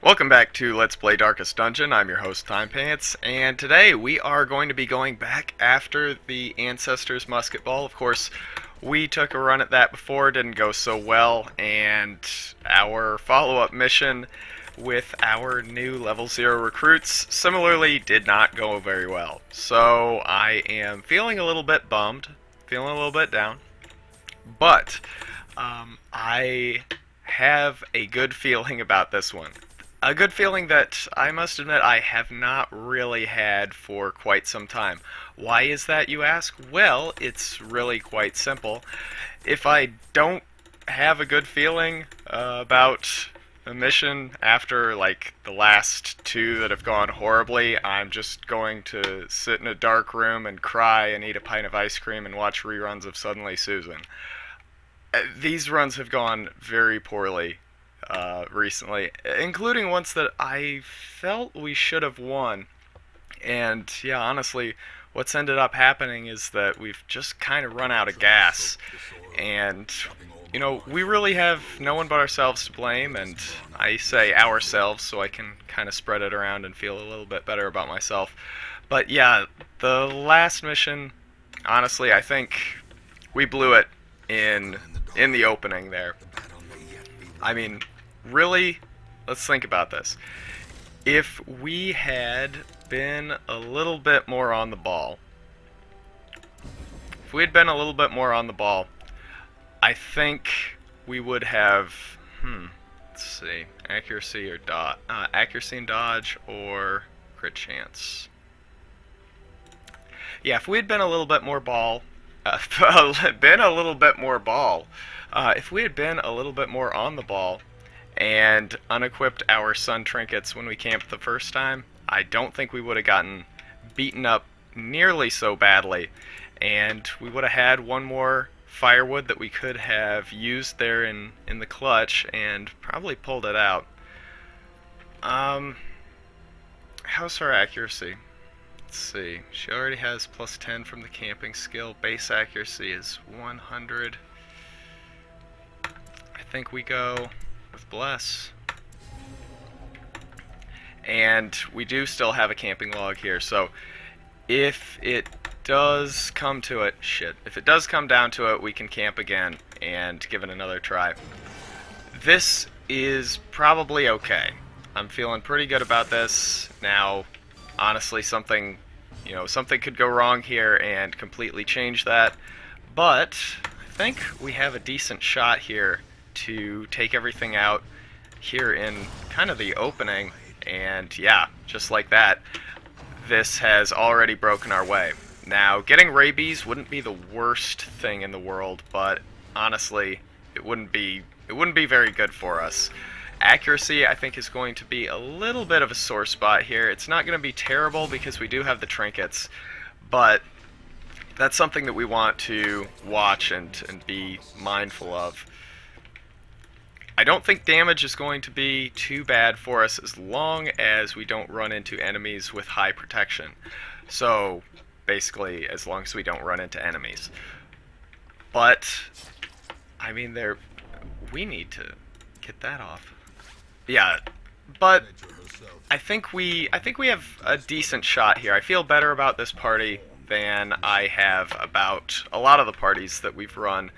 Welcome back to Let's Play Darkest Dungeon. I'm your host, Timepants, and today we are going to be going back after the Ancestor's Musket Ball. Of course, we took a run at that before, didn't go so well, and our follow-up mission with our new level 0 recruits similarly did not go very well. So I am feeling a little bit bummed, feeling a little bit down, but I have a good feeling about this one. A good feeling that I must admit I have not really had for quite some time. Why is that, you ask? Well, it's really quite simple. If I don't have a good feeling about a mission after, like, the last two that have gone horribly, I'm just going to sit in a dark room and cry and eat a pint of ice cream and watch reruns of Suddenly Susan. These runs have gone very poorly recently, including ones that I felt we should have won. And yeah, honestly, what's ended up happening is that we've just kind of run out of gas. And, you know, we really have no one but ourselves to blame, and I say ourselves so I can kind of spread it around and feel a little bit better about myself. But yeah, the last mission, honestly, I think we blew it in the opening there. I mean, really, let's think about this. If we had been a little bit more on the ball, I think we would have, let's see, accuracy or accuracy and dodge or crit chance. Yeah, if we had been a little bit more ball, if we had been a little bit more on the ball, and unequipped our sun trinkets when we camped the first time, I don't think we would have gotten beaten up nearly so badly, and we would have had one more firewood that we could have used there in the clutch and probably pulled it out. How's her accuracy? Let's see. She already has plus 10 from the camping skill. Base accuracy is 100. I think we go with Bless. And we do still have a camping log here, so if it does come to it, if it does come down to it, we can camp again and give it another try. This is probably okay. I'm feeling pretty good about this. Now, honestly, something could go wrong here and completely change that, but I think we have a decent shot here to take everything out here in kind of the opening, and yeah, just like that, this has already broken our way. Now, getting rabies wouldn't be the worst thing in the world, but honestly, it wouldn't be very good for us. Accuracy, I think, is going to be a little bit of a sore spot here. It's not going to be terrible because we do have the trinkets, but that's something that we want to watch and be mindful of. I don't think damage is going to be too bad for us as long as we don't run into enemies with high protection. So, basically, as long as we don't run into enemies. But, I mean, we need to get that off. Yeah, but I think we have a decent shot here. I feel better about this party than I have about a lot of the parties that we've run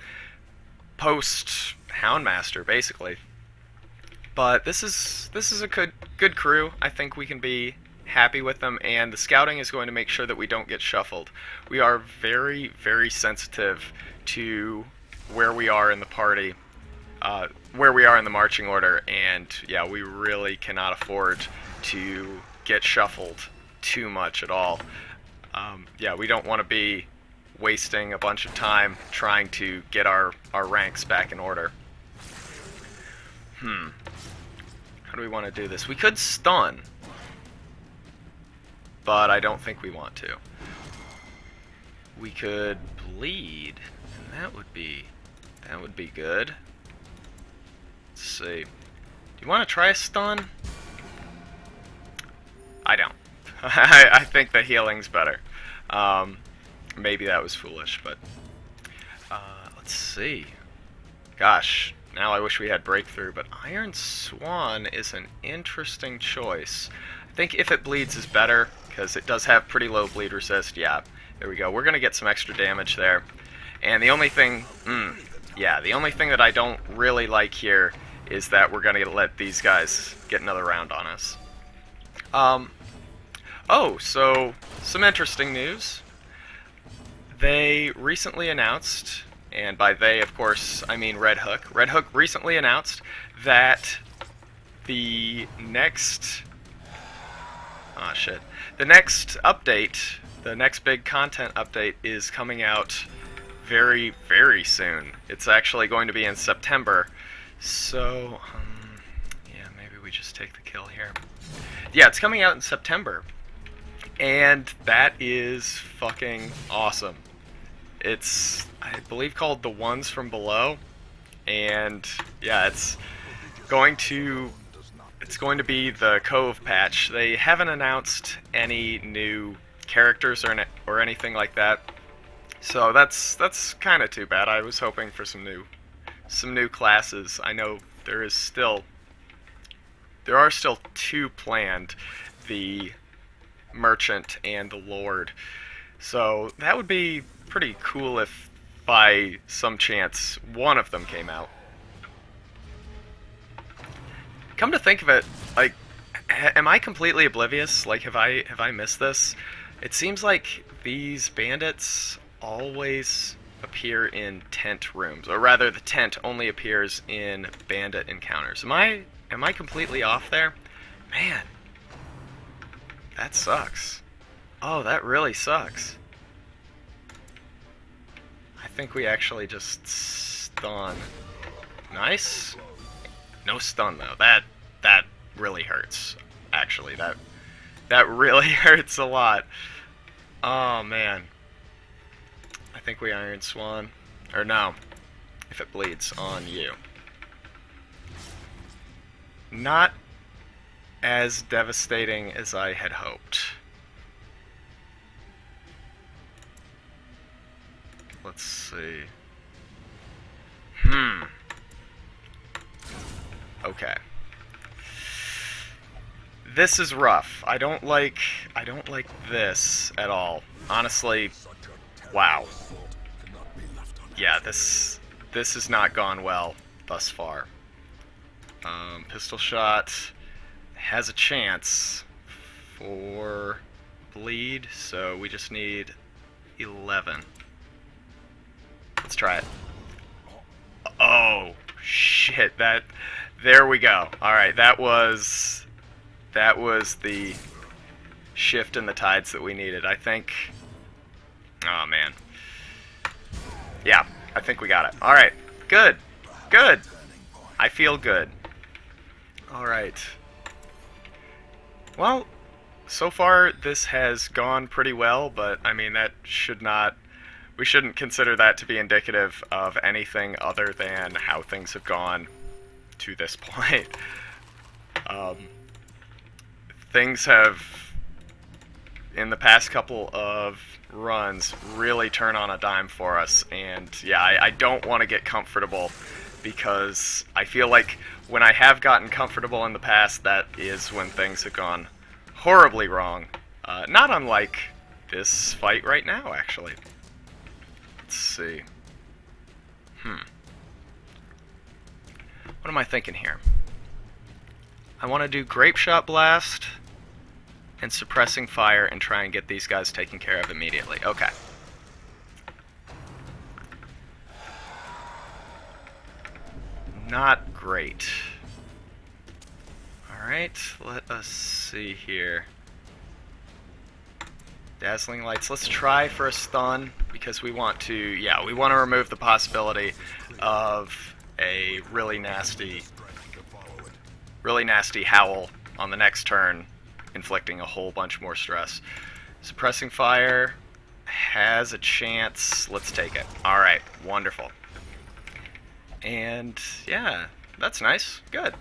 post Houndmaster, basically. But this is a good crew. I think we can be happy with them, and the scouting is going to make sure that we don't get shuffled. We are very, very sensitive to where we are in the party, where we are in the marching order, and yeah, we really cannot afford to get shuffled too much at all. Yeah, we don't want to be wasting a bunch of time trying to get our ranks back in order. How do we want to do this? We could stun, but I don't think we want to. We could bleed, and that would be good. Let's see. Do you want to try a stun? I don't. I think the healing's better. Maybe that was foolish, but let's see. Gosh, Now I wish we had Breakthrough, but Iron Swan is an interesting choice. I think if it bleeds is better, because it does have pretty low bleed resist. Yeah, there we go. We're going to get some extra damage there. And the only thing... yeah, the only thing that I don't really like here is that we're going to let these guys get another round on us. Oh, so some interesting news. They recently announced, and by they, of course, I mean Red Hook. Red Hook recently announced that the next... the next update, the next big content update is coming out very, very soon. It's actually going to be in September. So, yeah, maybe we just take the kill here. Yeah, it's coming out in September. And that is fucking awesome. It's, I believe, called The Ones from Below. And, yeah, it's going to be the Cove patch. They haven't announced any new characters or anything like that. So that's kind of too bad. I was hoping for some new classes. I know there are still 2 planned, the Merchant and the Lord. So that would be pretty cool if by some chance one of them came out. Come to think of it, like, am I completely oblivious? Like, have I missed this? It seems like these bandits always appear in tent rooms, or rather the tent only appears in bandit encounters. Am I completely off there? Man, that sucks. Oh, that really sucks. I think we actually just stun. Nice. No stun though. That really hurts. Actually, that really hurts a lot. Oh man. I think we Iron Swan. Or no. If it bleeds on you. Not as devastating as I had hoped. Let's see. Okay. This is rough. I don't like this at all. Honestly, wow. Yeah, this has not gone well thus far. Pistol shot has a chance for bleed, so we just need 11. Let's try it. Oh, shit, there we go. Alright, that was the shift in the tides that we needed. I think, oh man. Yeah, I think we got it. Alright, good, good. I feel good. Alright. Well, so far this has gone pretty well, but I mean, we shouldn't consider that to be indicative of anything other than how things have gone to this point. Things have, in the past couple of runs, really turn on a dime for us, and yeah, I don't want to get comfortable, because I feel like when I have gotten comfortable in the past, that is when things have gone horribly wrong. Not unlike this fight right now, actually. Let's see. What am I thinking here? I want to do Grape Shot Blast and Suppressing Fire and try and get these guys taken care of immediately. Okay. Not great. Alright, let us see here. Dazzling Lights. Let's try for a stun, because we want to, yeah, we want to remove the possibility of a really nasty howl on the next turn, inflicting a whole bunch more stress. Suppressing Fire has a chance. Let's take it. Alright, wonderful. And yeah, that's nice. Good.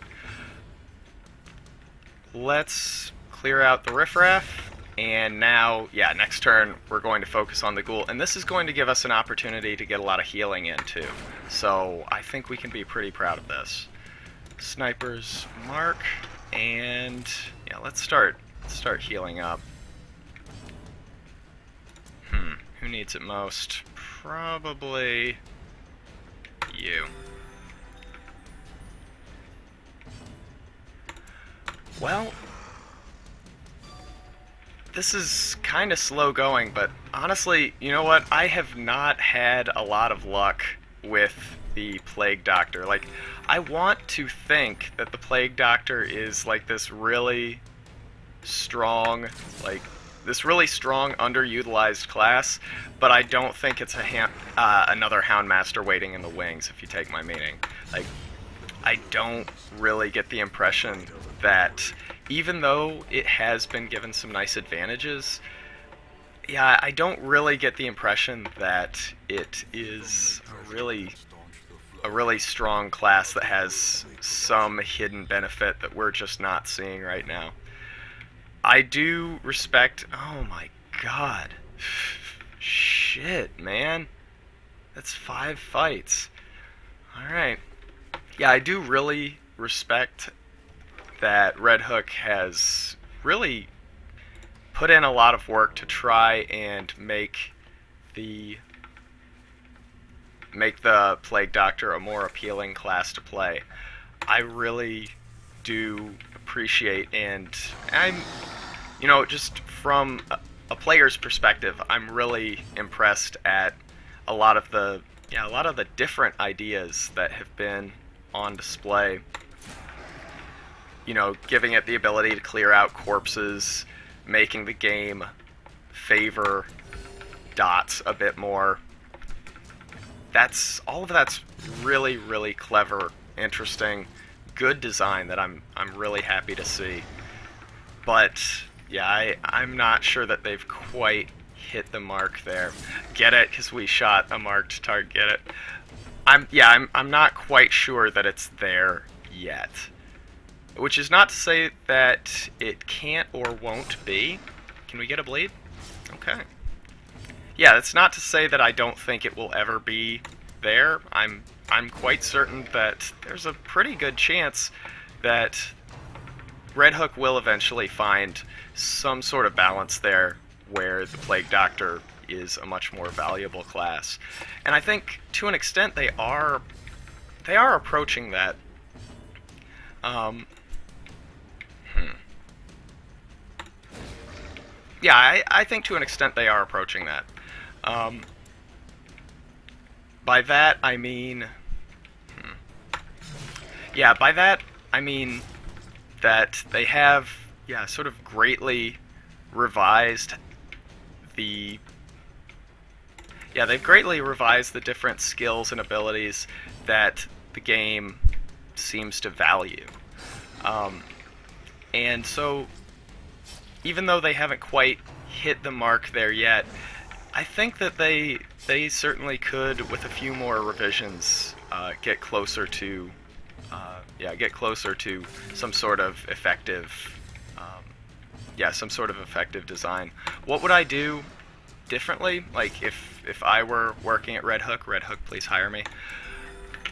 Let's clear out the riffraff And now, yeah, next turn we're going to focus on the ghoul, and this is going to give us an opportunity to get a lot of healing in too. So I think we can be pretty proud of this. Sniper's mark, and yeah, let's start healing up. Who needs it most? Probably you. Well, this is kind of slow going, but honestly, you know what? I have not had a lot of luck with the Plague Doctor. Like, I want to think that the Plague Doctor is like this really strong, underutilized class, but I don't think it's another Houndmaster waiting in the wings, if you take my meaning. Like, I don't really get the impression that, even though it has been given some nice advantages, yeah, I don't really get the impression that it is a really strong class that has some hidden benefit that we're just not seeing right now. I do respect... Oh my god. Shit, man. That's 5 fights. Alright. Yeah, I do really respect that Red Hook has really put in a lot of work to try and make the Plague Doctor a more appealing class to play. I really do appreciate, and just from a player's perspective, I'm really impressed at a lot of the different ideas that have been on display. Giving it the ability to clear out corpses, making the game favor dots a bit more. All of that's really, really clever, interesting, good design that I'm really happy to see. But yeah, I'm not sure that they've quite hit the mark there. Get it? Because we shot a marked target. Get it? I'm not quite sure that it's there yet. Which is not to say that it can't or won't be. Can we get a bleed? Okay. Yeah, that's not to say that I don't think it will ever be there. I'm quite certain that there's a pretty good chance that Red Hook will eventually find some sort of balance there where the Plague Doctor is a much more valuable class. And I think to an extent they are approaching that. Yeah, I think to an extent they are approaching that. By that I mean... Yeah, by that I mean that they have, sort of greatly revised the... Yeah, they've greatly revised the different skills and abilities that the game seems to value. And so, even though they haven't quite hit the mark there yet, I think that they certainly could, with a few more revisions, get closer to some sort of effective, design. What would I do differently? Like, if I were working at Red Hook, please hire me.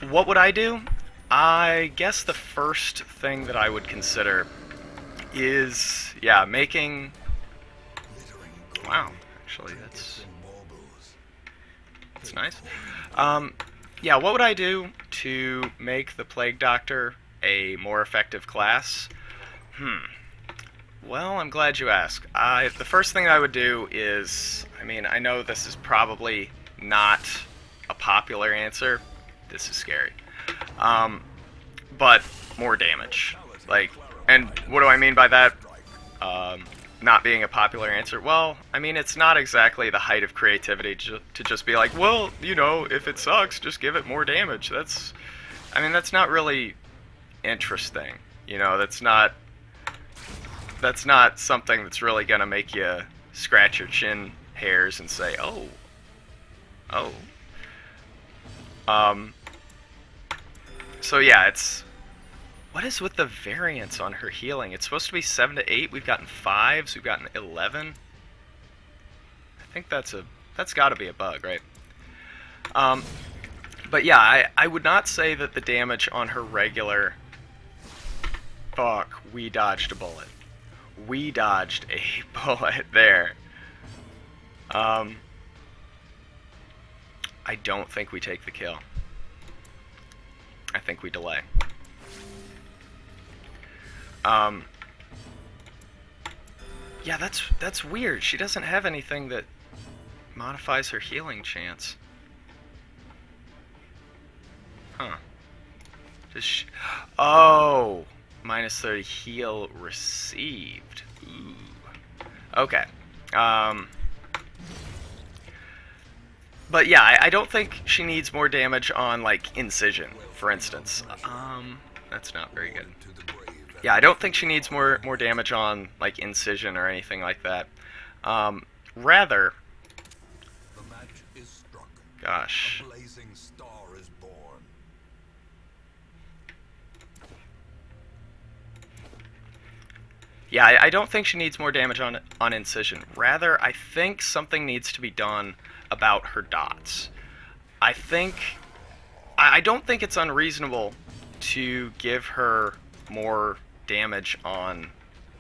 What would I do? I guess the first thing that I would consider is, making... Wow, actually, that's nice. What would I do to make the Plague Doctor a more effective class? Well, I'm glad you asked. The first thing I would do is, I know this is probably not a popular answer. This is scary. But more damage. And what do I mean by that? Not being a popular answer? Well, it's not exactly the height of creativity to just be like, well, if it sucks, just give it more damage. That's not really interesting. That's not something that's really gonna make you scratch your chin hairs and say, oh. So yeah, What is with the variance on her healing? It's supposed to be 7 to 8. We've gotten 5s. We've gotten 11. I think that's got to be a bug, right? But yeah, I would not say that the damage on her regular... Fuck, we dodged a bullet. We dodged a bullet there. I don't think we take the kill. I think we delay. Yeah, that's weird. She doesn't have anything that modifies her healing chance. Huh. Does she... Oh! Minus 30 heal received. Ooh. Okay. But yeah, I don't think she needs more damage on, like, incision, for instance. That's not very good. Yeah, I don't think she needs more damage on, like, incision or anything like that. Rather... Gosh. Yeah, I don't think she needs more damage on incision. Rather, I think something needs to be done about her dots. I don't think it's unreasonable to give her more damage on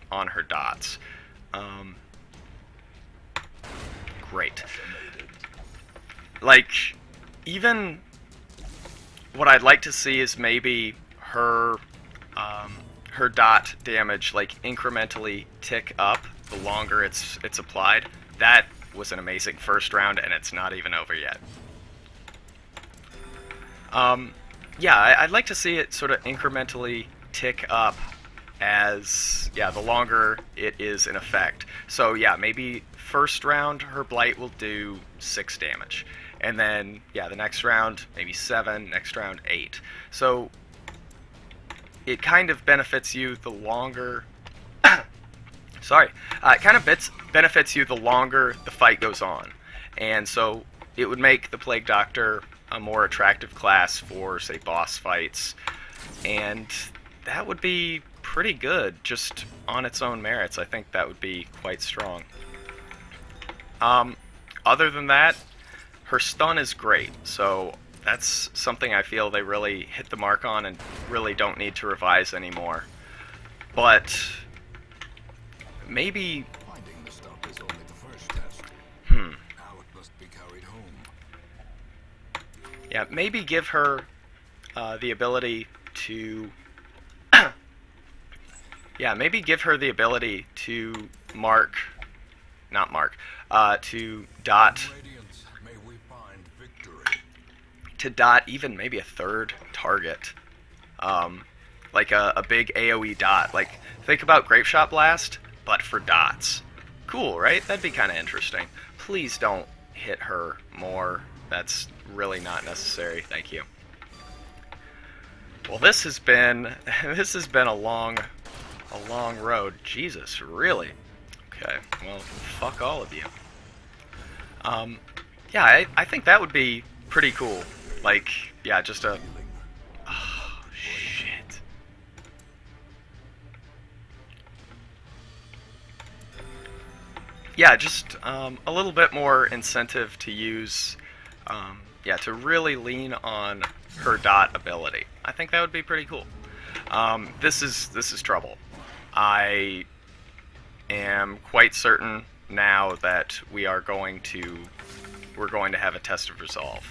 her dots. Great. Like, even what I'd like to see is maybe her her dot damage like incrementally tick up the longer it's applied. That was an amazing first round, and it's not even over yet. Yeah, I'd like to see it sort of incrementally tick up as, yeah, the longer it is in effect. So yeah, maybe first round her blight will do 6 damage, and then yeah, the next round maybe 7, next round 8. So it kind of benefits you the longer... Sorry. It kind of benefits you the longer the fight goes on. And so it would make the Plague Doctor a more attractive class for, say, boss fights. And that would be pretty good, just on its own merits. I think that would be quite strong. Other than that, her stun is great. So... that's something I feel they really hit the mark on and really don't need to revise anymore. But maybe... Finding the stuff is only the first test. Now it must be carried home. Yeah, maybe give her the ability to... yeah, maybe give her the ability to mark... Not mark. To dot... to dot even maybe a third target, like a big AoE dot. Like, think about Grapeshot Blast, but for dots. Cool, right? That'd be kind of interesting. Please don't hit her more. That's really not necessary. Thank you. Well, this has been a long road. Jesus, really? Okay. Well, fuck all of you. Yeah, I think that would be pretty cool. Like, yeah, just a... Oh, shit. Yeah, just a little bit more incentive to use... yeah, to really lean on her dot ability. I think that would be pretty cool. This is trouble. I am quite certain now that we're going to have a test of resolve.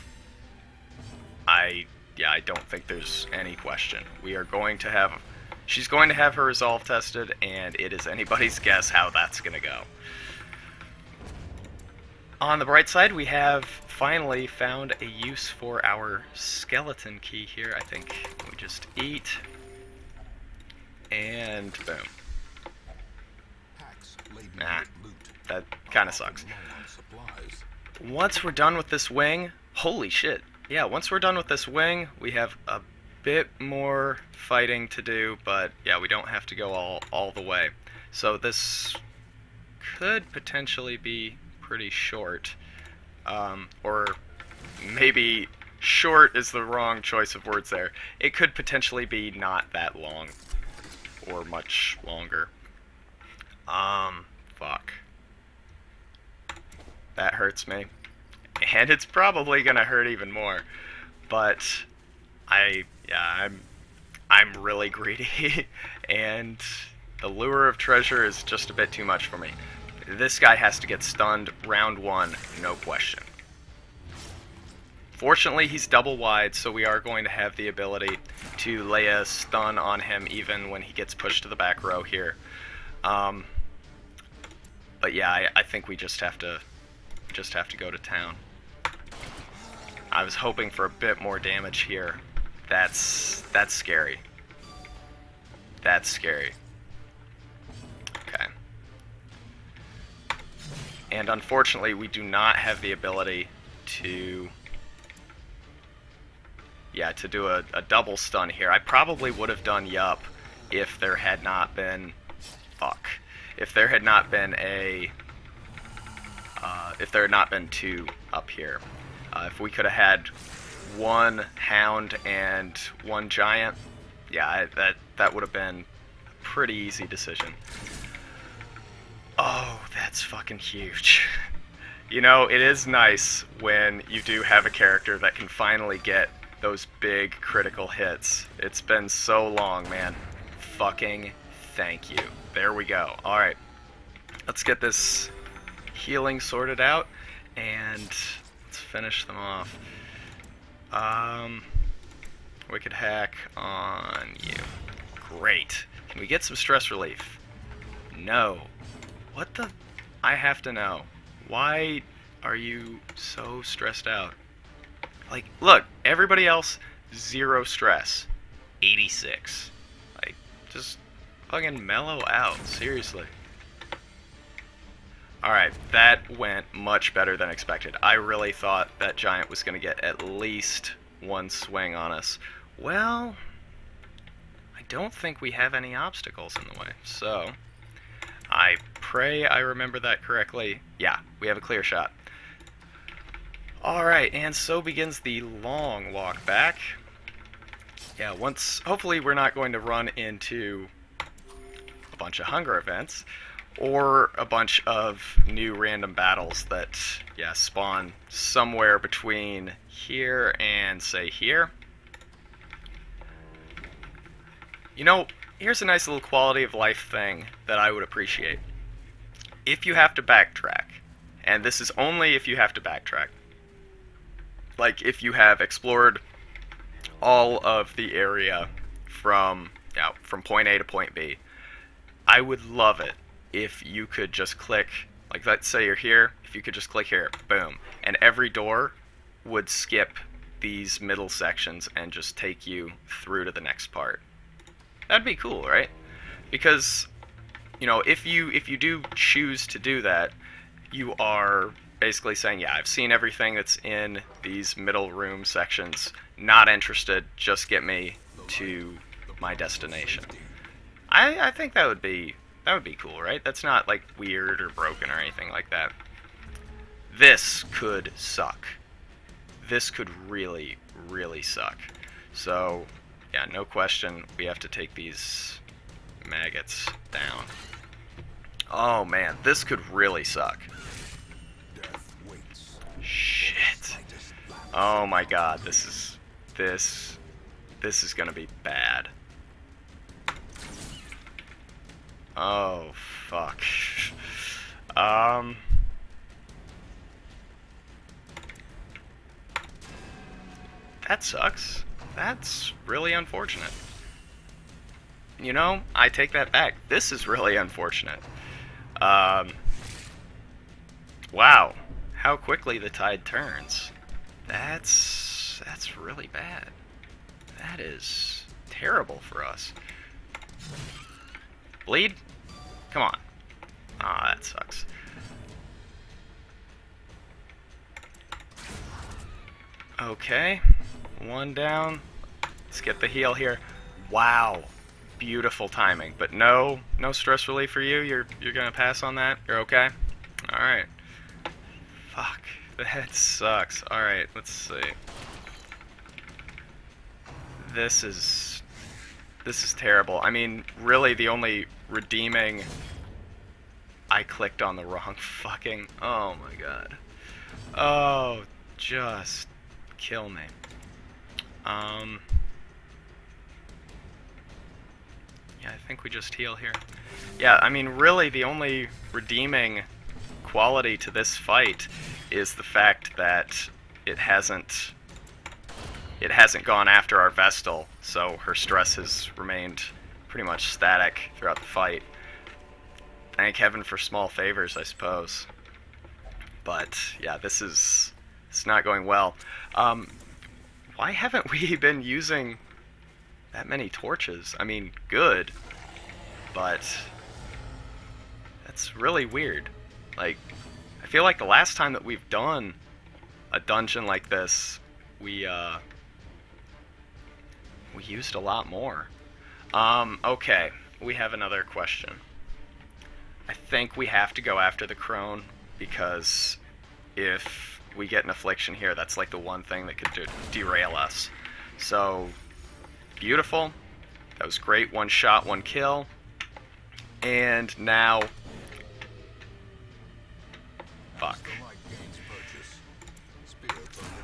I don't think there's any question. She's going to have her resolve tested, and it is anybody's guess how that's going to go. On the bright side, we have finally found a use for our skeleton key here. I think we just eat, and boom. Nah, that kind of sucks. Once we're done with this wing, holy shit. Yeah, once we're done with this wing, we have a bit more fighting to do, but yeah, we don't have to go all the way. So this could potentially be pretty short, or maybe short is the wrong choice of words there. It could potentially be not that long. Or much longer. Fuck. That hurts me. And it's probably gonna hurt even more. But I'm really greedy, and the lure of treasure is just a bit too much for me. This guy has to get stunned round one, no question. Fortunately, he's double wide, so we are going to have the ability to lay a stun on him even when he gets pushed to the back row here. But yeah, I think we just have to go to town. I was hoping for a bit more damage here. That's scary. That's scary. Okay. And unfortunately, we do not have the ability to do a double stun here. I probably would have done yup if there had not been if there had not been two up here. If we could have had one hound and one giant, yeah, that would have been a pretty easy decision. Oh, that's fucking huge. You know, it is nice when you do have a character that can finally get those big critical hits. It's been so long, man. Fucking thank you. There we go. Alright. Let's get this healing sorted out, and let's finish them off. Wicked hack on you. Great. Can we get some stress relief? No. What the? I have to know. Why are you so stressed out? Like, look, everybody else, 0 stress. 86. Like, just fucking mellow out, seriously. Alright, that went much better than expected. I really thought that giant was going to get at least one swing on us. Well, I don't think we have any obstacles in the way, so I pray I remember that correctly. Yeah, we have a clear shot. Alright, and so begins the long walk back. Yeah, hopefully we're not going to run into a bunch of hunger events, or a bunch of new random battles that, yeah, spawn somewhere between here and, say, here. You know, here's a nice little quality of life thing that I would appreciate. If you have to backtrack, and this is only if you have to backtrack, like if you have explored all of the area from point A to point B, I would love it if you could just click, like let's say you're here, if you could just click here, boom, and every door would skip these middle sections and just take you through to the next part. That'd be cool, right? Because, you know, if you do choose to do that, you are basically saying, yeah, I've seen everything that's in these middle room sections, not interested, just get me to my destination. I think that would be cool, right? That's not like weird or broken or anything like that. This could suck. This could really, really suck. So, yeah, no question, we have to take these maggots down. Oh man, this could really suck. Shit. Oh my god, this is gonna be bad. Oh fuck. That sucks. That's really unfortunate. You know, I take that back. This is really unfortunate. Wow. How quickly the tide turns. That's really bad. That is terrible for us. Bleed? Come on. Ah, that sucks. Okay. One down. Let's get the heal here. Wow. Beautiful timing. But no stress relief for you? You're gonna pass on that? You're okay? Alright. Fuck. That sucks. Alright, let's see. This is terrible. I mean, really the only redeeming... I clicked on the wrong fucking... Oh my god. Oh, just kill me. Yeah, I think we just heal here. Yeah, I mean, really the only redeeming quality to this fight is the fact that it hasn't gone after our Vestal, so her stress has remained pretty much static throughout the fight. Thank heaven for small favors, I suppose. But yeah, it's not going well. Why haven't we been using that many torches? I mean, good, but that's really weird. Like, I feel like the last time that we've done a dungeon like this, we used a lot more. Okay, we have another question. I think we have to go after the crone, because if we get an affliction here, that's like the one thing that could derail us. So, beautiful. That was great. One shot, one kill. And now... Fuck.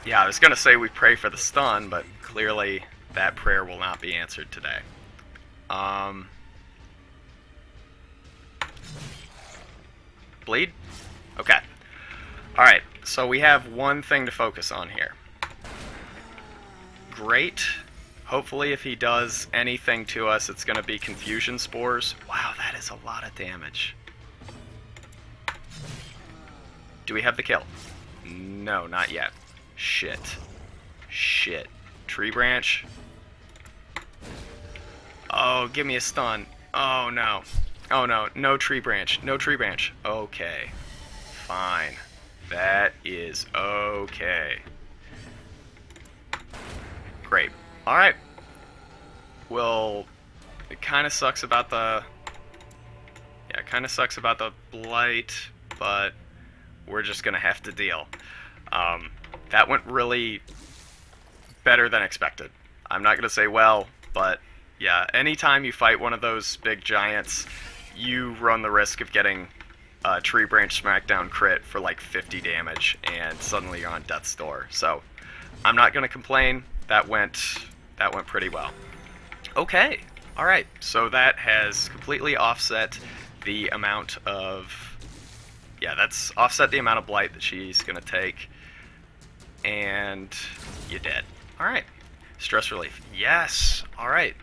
Yeah, I was gonna say we pray for the stun, but clearly that prayer will not be answered today. Bleed? Okay. Alright, so we have one thing to focus on here. Great. Hopefully if he does anything to us, it's going to be confusion spores. Wow, that is a lot of damage. Do we have the kill? No, not yet. Shit. Shit. Tree branch? Oh, give me a stun. Oh, no. Oh, no. No tree branch. No tree branch. Okay. Fine. That is okay. Great. Alright. Well, it kind of sucks about the... Yeah, it kind of sucks about the blight, but we're just going to have to deal. That went really better than expected. I'm not going to say well, but yeah, anytime you fight one of those big giants, you run the risk of getting a tree branch smackdown crit for like 50 damage, and suddenly you're on death's door. So I'm not going to complain. That went pretty well. Okay, all right. So that has completely offset the amount of... Yeah, that's offset the amount of blight that she's going to take. And you're dead. All right. Stress relief. Yes. All right.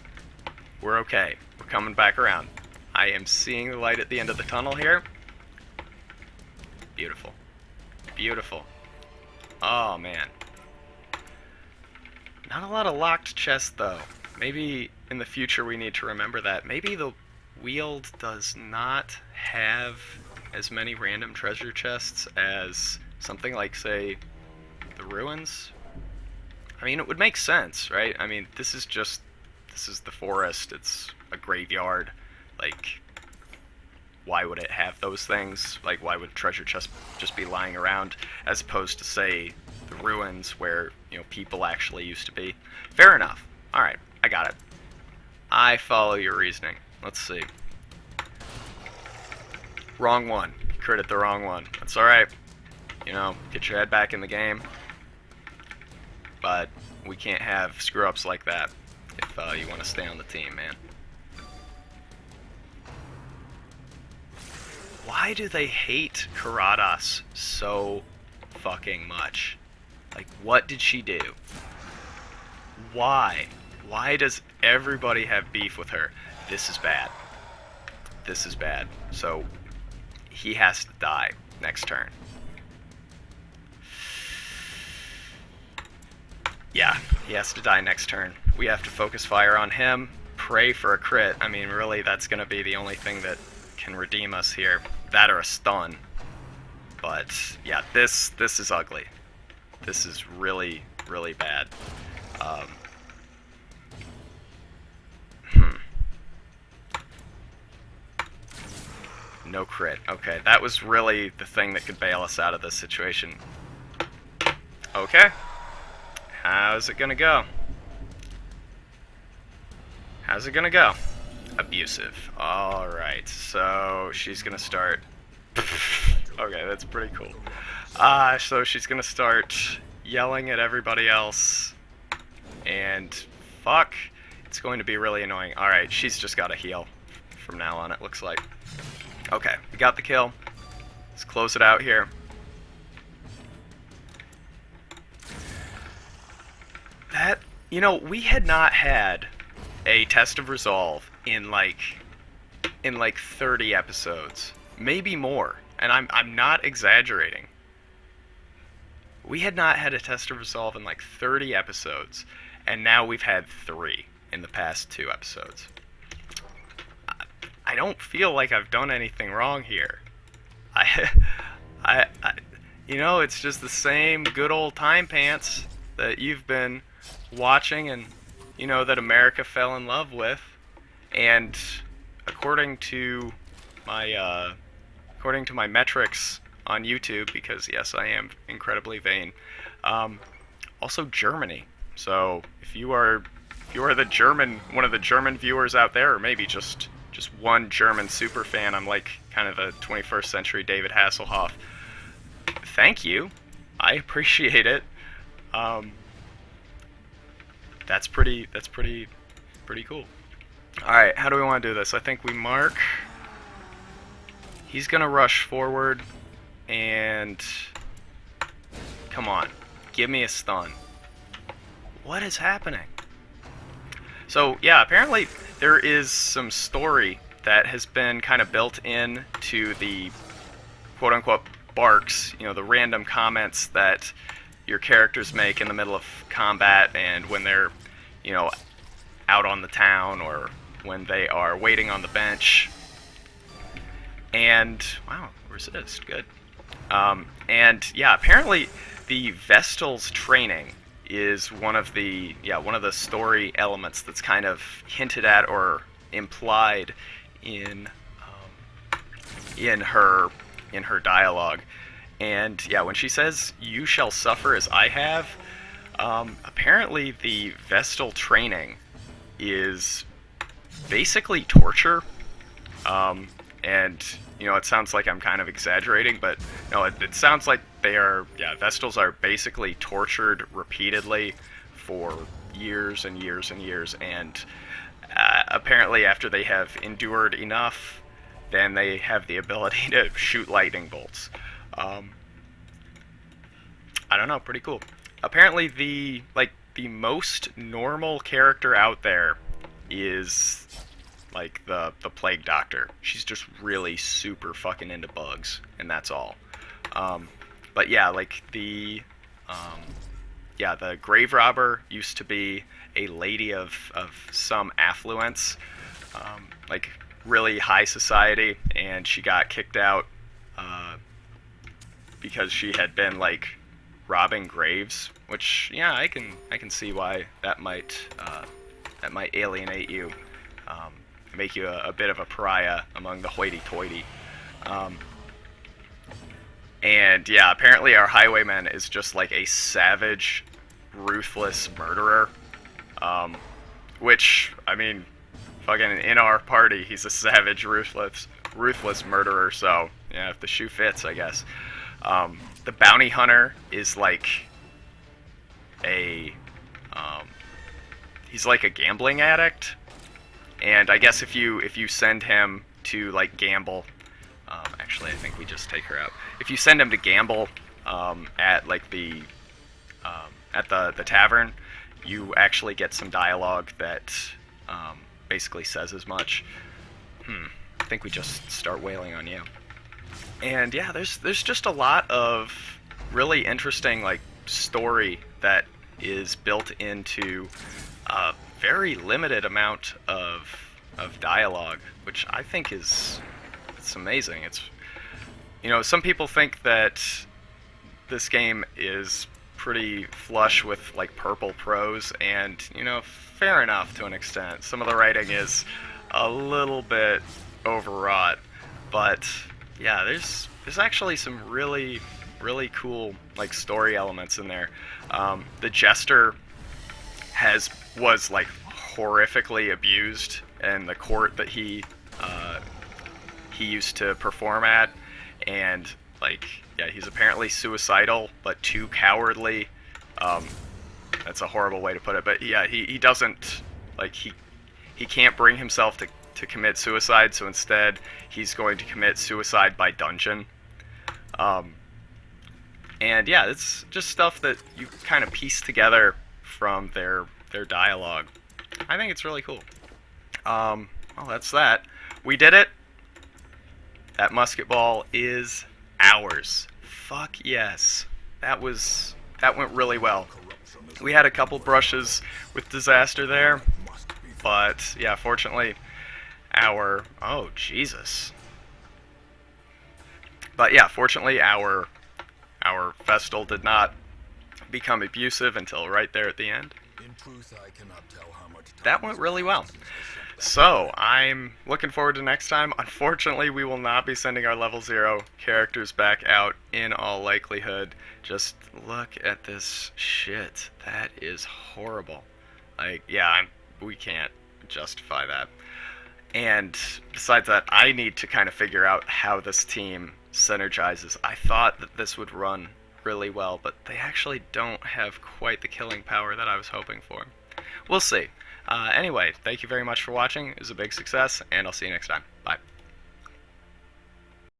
We're okay. We're coming back around. I am seeing the light at the end of the tunnel here. Beautiful. Beautiful. Oh, man. Not a lot of locked chests, though. Maybe in the future we need to remember that. Maybe the Weald does not have as many random treasure chests as something like, say, the ruins. I mean, it would make sense, right? I mean, this is the forest. It's a graveyard. Like, why would it have those things? Like, why would treasure chests just be lying around, as opposed to, say, the ruins where, you know, people actually used to be? Fair enough. Alright, I got it. I follow your reasoning. Let's see. Wrong one. Critted the wrong one. That's alright. You know, get your head back in the game. But we can't have screw-ups like that if you want to stay on the team, man. Why do they hate Karadas so fucking much? Like, what did she do? Why? Why does everybody have beef with her? This is bad. This is bad. So, he has to die next turn. Yeah, he has to die next turn. We have to focus fire on him, pray for a crit. I mean, really, that's going to be the only thing that can redeem us here. That or a stun. But, yeah, this is ugly. This is really, really bad. No crit. Okay, that was really the thing that could bail us out of this situation. Okay. How's it gonna go? How's it gonna go? Abusive. Alright, so she's gonna start... Okay, that's pretty cool. So she's gonna start yelling at everybody else, and fuck, it's going to be really annoying. Alright, she's just gotta heal from now on, it looks like. Okay, we got the kill. Let's close it out here. That, you know, we had not had a test of resolve in like 30 episodes, maybe more, and I'm not exaggerating. We had not had a test of resolve in like 30 episodes, and now we've had 3 in the past 2 episodes. I don't feel like I've done anything wrong here. I you know, it's just the same good old Timepants that you've been watching, and you know, that America fell in love with. And according to my metrics on YouTube, because yes, I am incredibly vain, also Germany. So if you are the German, one of the German viewers out there, or maybe just one German super fan, I'm like kind of a 21st century David Hasselhoff. Thank you, I appreciate it. That's pretty cool. Alright, how do we want to do this? I think we mark. He's gonna rush forward, and come on, give me a stun. What is happening? So yeah, apparently there is some story that has been kind of built in to the quote-unquote barks, you know, the random comments that your characters make in the middle of combat, and when they're, you know, out on the town, or when they are waiting on the bench. And wow, resist, good. And yeah, apparently the Vestal's training is one of the story elements that's kind of hinted at or implied in her dialogue. And yeah, when she says, "You shall suffer as I have," apparently the Vestal training is basically torture. And you know, it sounds like I'm kind of exaggerating, but no, it sounds like they are, yeah, Vestals are basically tortured repeatedly for years and years and years, and apparently after they have endured enough, then they have the ability to shoot lightning bolts. I don't know, pretty cool. Apparently the most normal character out there is like the Plague Doctor. She's just really super fucking into bugs, and that's all. But yeah, like the Grave Robber used to be a lady of some affluence, like really high society, and she got kicked out because she had been like robbing graves, which yeah, I can see why that might alienate you, make you a bit of a pariah among the hoity-toity. And yeah, apparently our highwayman is just like a savage, ruthless murderer. Which, I mean, fucking in our party, he's a savage, ruthless murderer, so yeah, if the shoe fits, I guess. The bounty hunter is like he's like a gambling addict, and I guess if you send him to like gamble, actually I think we just take her out. If you send him to gamble at like the tavern, you actually get some dialogue that basically says as much. I think we just start wailing on you. And yeah, there's just a lot of really interesting like story that is built into a very limited amount of dialogue, which I think it's amazing. It's, you know, some people think that this game is pretty flush with like purple prose, and you know, fair enough to an extent. Some of the writing is a little bit overwrought, but yeah, there's actually some really cool like story elements in there. The Jester was like horrifically abused in the court that he used to perform at, and like, yeah, he's apparently suicidal but too cowardly. That's a horrible way to put it, but yeah, he doesn't, like, he can't bring himself to commit suicide, so instead he's going to commit suicide by dungeon. And yeah, it's just stuff that you kind of piece together from their dialogue. I think it's really cool. Well, that's that. We did it. That musket ball is ours. Fuck yes. That went really well. We had a couple brushes with disaster there, but yeah, fortunately oh Jesus. But yeah, fortunately our Vestal did not become abusive until right there at the end. In truth, I cannot tell how much time That went really well. So, I'm looking forward to next time. Unfortunately, we will not be sending our level 0 characters back out in all likelihood. Just look at this shit. That is horrible. Like, yeah, we can't justify that. And besides that, I need to kind of figure out how this team synergizes. I thought that this would run really well, but they actually don't have quite the killing power that I was hoping for. We'll see. Anyway, thank you very much for watching. It was a big success, and I'll see you next time. Bye.